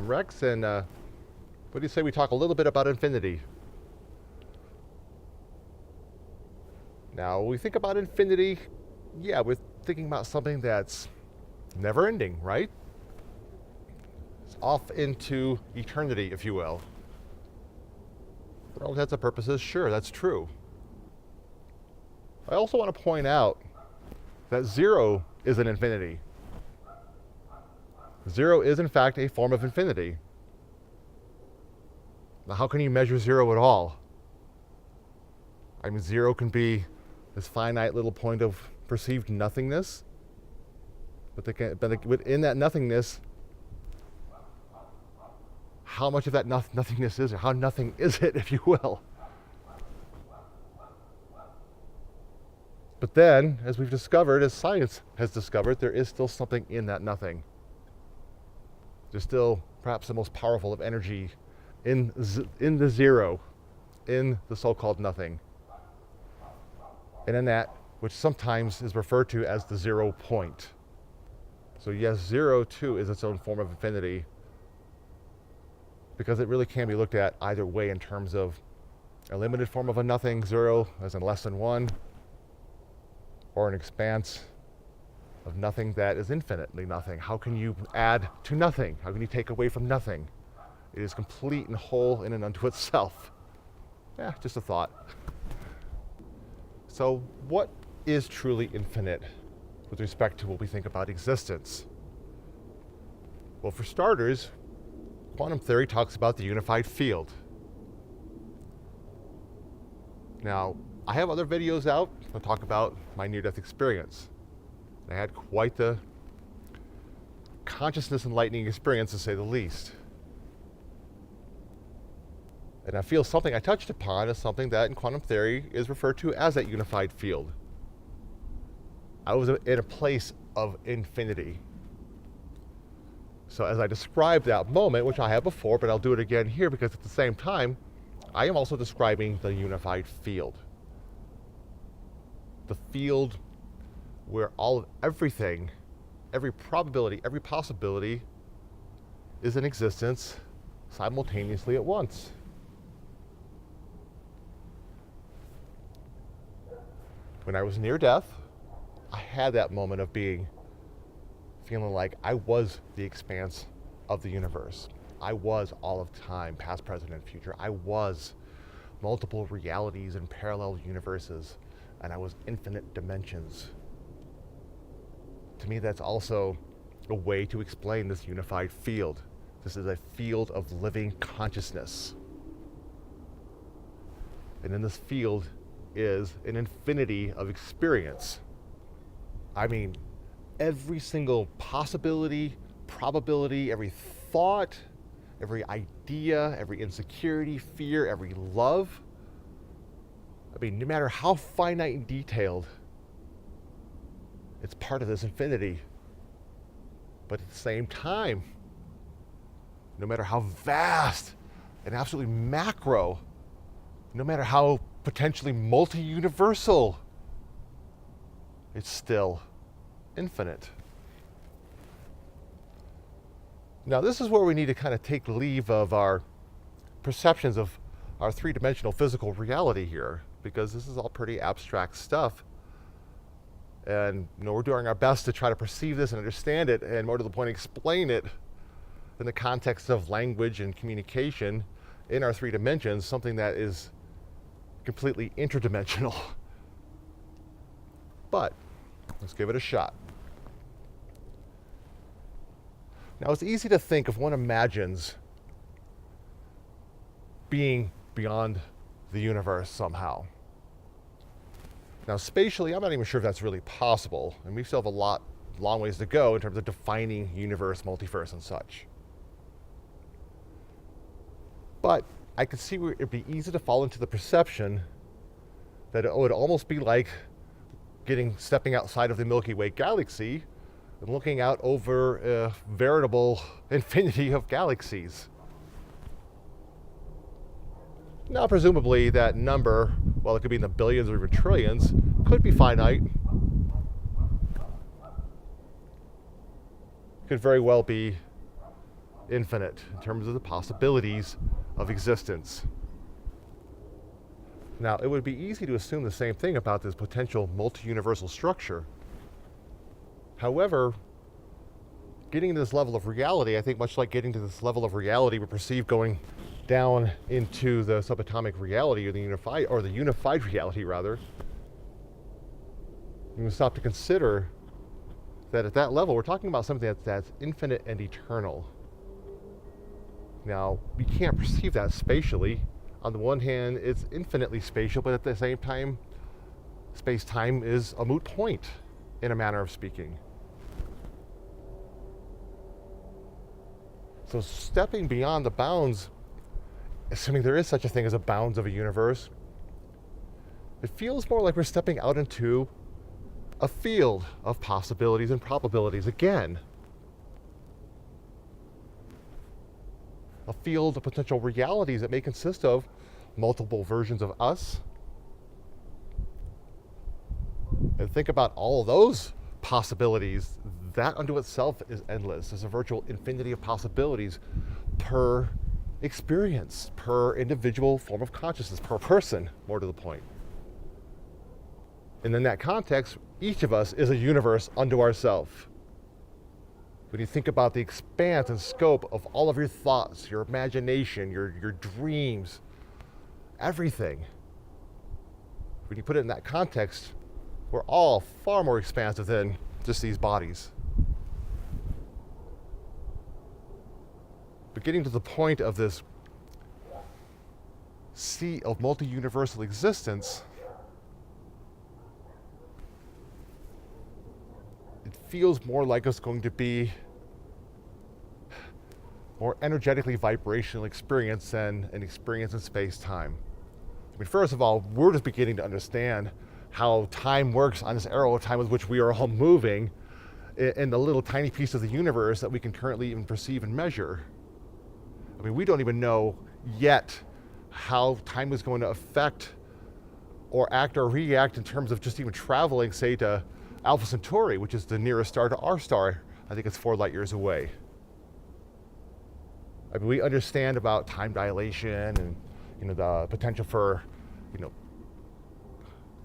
Rex, and what do you say we talk a little bit about infinity? Now, when we think about infinity, yeah, we're thinking about something that's never ending, right? It's off into eternity, if you will. For all intents and purposes, sure, that's true. I also want to point out that zero is an infinity. Zero is, in fact, a form of infinity. Now, how can you measure zero at all? I mean, zero can be this finite little point of perceived nothingness, but within that nothingness, how much of that nothingness is it? How nothing is it, if you will? But then, as we've discovered, as science has discovered, there is still something in that nothing. There's still perhaps the most powerful of energy in the zero, in the so-called nothing. And in that, which sometimes is referred to as the 0 point. So yes, zero too is its own form of infinity, because it really can be looked at either way in terms of a limited form of a nothing, zero as in less than one, or an expanse of nothing that is infinitely nothing. How can you add to nothing? How can you take away from nothing? It is complete and whole in and unto itself. Yeah, just a thought. So what is truly infinite with respect to what we think about existence? Well, for starters, quantum theory talks about the unified field. Now, I have other videos out that talk about my near-death experience. I had quite the consciousness enlightening experience, to say the least. And I feel something I touched upon is something that in quantum theory is referred to as that unified field. I was in a place of infinity. So as I described that moment, which I have before, but I'll do it again here because at the same time, I am also describing the unified field. The field where everything, every probability, every possibility is in existence simultaneously at once. When I was near death, I had that moment of feeling like I was the expanse of the universe. I was all of time, past, present, and future. I was multiple realities and parallel universes, and I was infinite dimensions. To me, that's also a way to explain this unified field. This is a field of living consciousness. And in this field is an infinity of experience. I mean, every single possibility, probability, every thought, every idea, every insecurity, fear, every love. I mean, no matter how finite and detailed, it's part of this infinity. But at the same time, no matter how vast and absolutely macro, no matter how potentially multi-universal, it's still infinite. Now, this is where we need to kind of take leave of our perceptions of our three-dimensional physical reality here, because this is all pretty abstract stuff. And we're doing our best to try to perceive this and understand it, and more to the point, explain it in the context of language and communication in our three dimensions, something that is completely interdimensional. But let's give it a shot. Now, it's easy to think if one imagines being beyond the universe somehow. Now, spatially, I'm not even sure if that's really possible, and we still have a long ways to go in terms of defining universe, multiverse, and such. But I could see where it'd be easy to fall into the perception that it would almost be like stepping outside of the Milky Way galaxy and looking out over a veritable infinity of galaxies. Now, presumably, that number, while it could be in the billions or even trillions, could be finite. Could very well be infinite in terms of the possibilities of existence. Now, it would be easy to assume the same thing about this potential multi-universal structure. However, getting to this level of reality, I think much like getting to this level of reality we perceive going down into the subatomic reality or the unified reality rather, you can stop to consider that at that level we're talking about something that's infinite and eternal. Now, we can't perceive that spatially. On the one hand, it's infinitely spatial, but at the same time, space-time is a moot point, in a manner of speaking. So stepping beyond the bounds, assuming there is such a thing as a bounds of a universe, it feels more like we're stepping out into a field of possibilities and probabilities again. A field of potential realities that may consist of multiple versions of us. And think about all of those possibilities. That unto itself is endless. There's a virtual infinity of possibilities per experience, per individual form of consciousness, per person, more to the point. And in that context, each of us is a universe unto ourselves. When you think about the expanse and scope of all of your thoughts, your imagination, your dreams, everything, when you put it in that context, we're all far more expansive than just these bodies. But getting to the point of this sea of multi-universal existence, it feels more like it's going to be more energetically vibrational experience than an experience in space-time. I mean, first of all, we're just beginning to understand how time works on this arrow of time with which we are all moving in the little tiny piece of the universe that we can currently even perceive and measure. I mean, we don't even know yet how time is going to affect or act or react in terms of just even traveling, say, to Alpha Centauri, which is the nearest star to our star. I think it's 4 light years away. I mean, we understand about time dilation and, the potential for,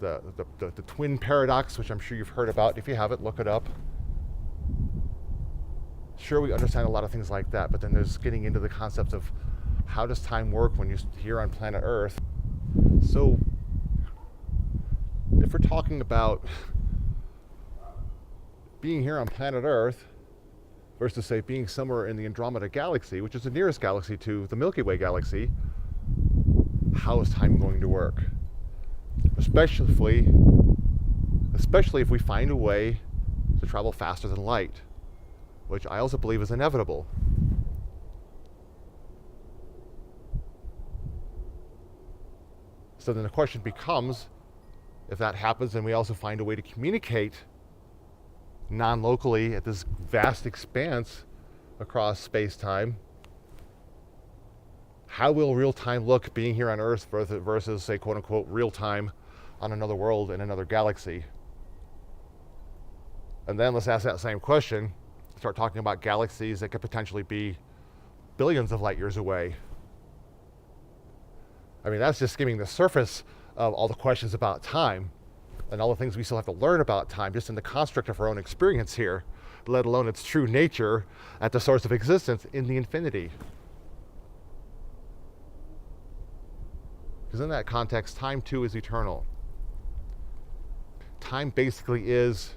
the twin paradox, which I'm sure you've heard about. If you haven't, look it up. Sure, we understand a lot of things like that, but then there's getting into the concepts of how does time work when you're here on planet Earth. So, if we're talking about being here on planet Earth versus, say, being somewhere in the Andromeda galaxy, which is the nearest galaxy to the Milky Way galaxy, how is time going to work? Especially if we find a way to travel faster than light, which I also believe is inevitable. So then the question becomes, if that happens, then we also find a way to communicate non-locally at this vast expanse across space-time. How will real-time look being here on Earth versus, say, quote-unquote, real-time on another world in another galaxy? And then let's ask that same question, start talking about galaxies that could potentially be billions of light years away. I mean, that's just skimming the surface of all the questions about time and all the things we still have to learn about time just in the construct of our own experience here, let alone its true nature at the source of existence in the infinity. Because in that context, time too is eternal. Time basically is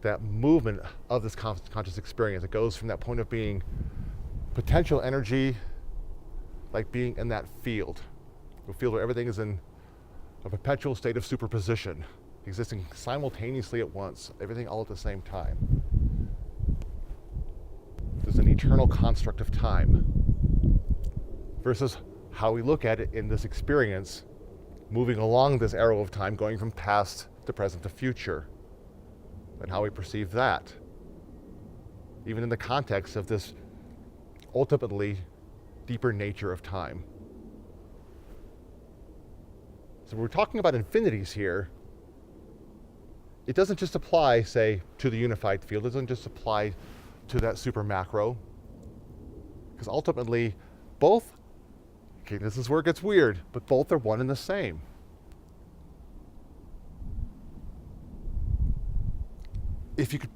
that movement of this conscious experience. It goes from that point of being potential energy, like being in that field, a field where everything is in a perpetual state of superposition, existing simultaneously at once, everything all at the same time. There's an eternal construct of time versus how we look at it in this experience, moving along this arrow of time, going from past to present to future, and how we perceive that, even in the context of this ultimately deeper nature of time. So we're talking about infinities here. It doesn't just apply, say, to the unified field. It doesn't just apply to that super macro. Because ultimately, both, okay, this is where it gets weird, but both are one and the same. If you could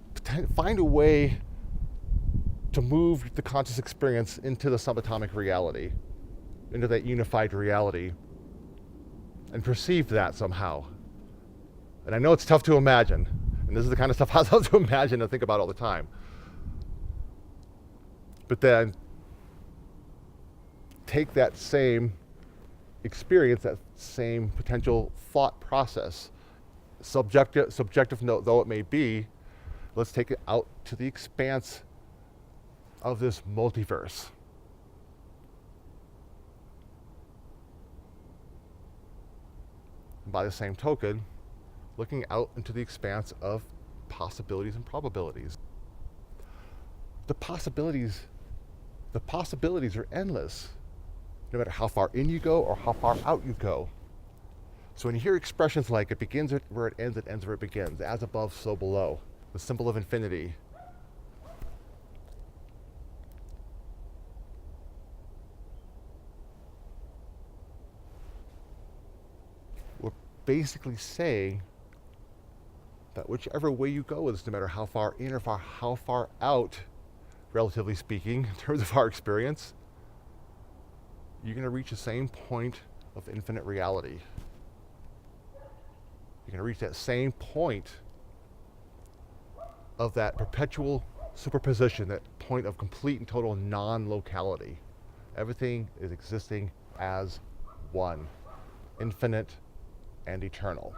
find a way to move the conscious experience into the subatomic reality, into that unified reality, and perceive that somehow. And I know it's tough to imagine, and this is the kind of stuff I love to imagine and think about all the time. But then take that same experience, that same potential thought process, subjective though it may be, let's take it out to the expanse of this multiverse. And by the same token, looking out into the expanse of possibilities and probabilities. The possibilities are endless, no matter how far in you go or how far out you go. So when you hear expressions like it begins where it ends where it begins, as above, so below, the symbol of infinity, we're basically saying that whichever way you go is, no matter how far in or how far out, relatively speaking, in terms of our experience, you're going to reach the same point of infinite reality. You're going to reach that same point of that perpetual superposition, that point of complete and total non-locality. Everything is existing as one, infinite and eternal.